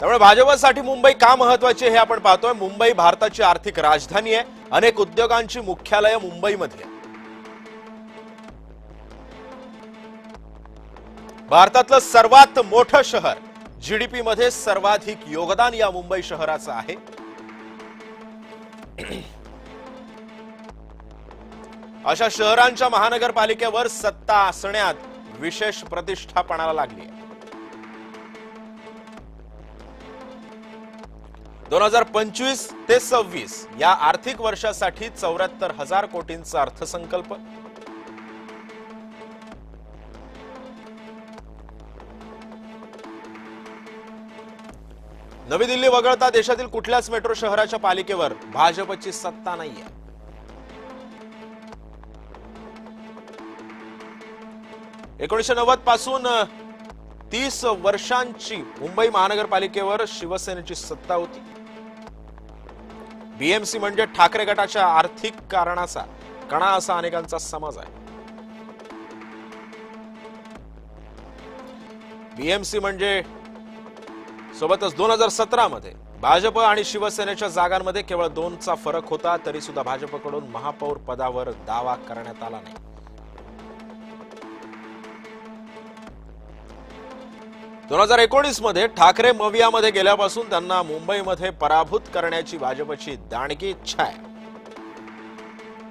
त्यामुळे भाजपसाठी मुंबई का महत्त्वाची हे आपण पाहतोय। मुंबई भारताची आर्थिक राजधानी आहे, अनेक उद्योगांची मुख्यालय मुंबईमध्ये आहे। भारतातलं सर्वात मोठं शहर, जीडीपी मध्ये सर्वाधिक योगदान या मुंबई शहराचं आहे। अशा शहरांच्या महानगरपालिकेवर सत्ता असण्यात विशेष प्रतिष्ठा पणाला लागली आहे। 2025 ते 26 या आर्थिक वर्षासाठी 74,000 कोटींचा अर्थसंकल्प। नवी दिल्ली वगळता देशातील कुठल्याच मेट्रो शहराच्या पालिकेवर भाजपची सत्ता नाहीये। एकोणीसशे 90 पासून 30 वर्षांची मुंबई महानगरपालिकेवर शिवसेनेची सत्ता होती। बीएमसी म्हणजे ठाकरे गटाच्या आर्थिक कारणाचा कणा असा अनेकांचा समज आहे। बीएमसी म्हणजे सोबतच 2017 मध्ये भाजप आणि शिवसेनेच्या जागांमध्ये केवळ 2चा फरक होता, तरी सुद्धा भाजपकडून महापौर पदावर दावा करण्यात आला नाही। 2019 मध्ये ठाकरे मवियामध्ये गेल्यापासून त्यांना मुंबईमध्ये पराभूत करण्याची भाजपची दांडगी इच्छा आहे।